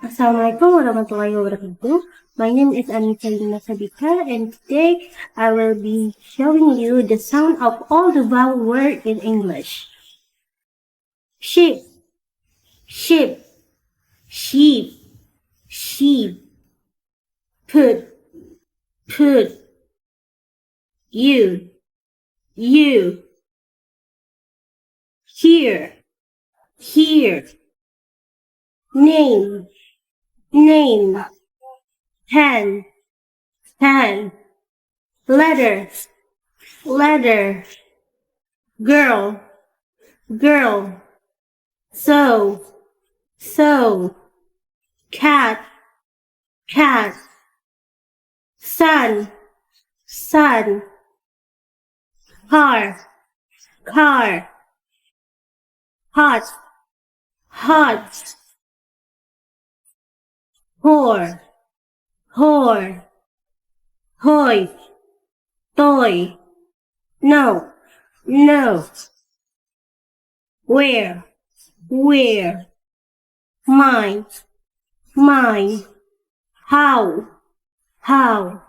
Assalamualaikum warahmatullahi wabarakatuh. My name is Anita Sabika, and today I will be showing you the sound of all the vowel words in English. Sheep, sheep, sheep, sheep. Put, put. You. Here, here. Name, name. Pen, pen. Letter, letter. Girl, girl. So, cat, cat. Sun, sun. Car, car. Hot, hot. Whore, whore. Toy, toy. No, no. Where, where. Mine, mine. How, how.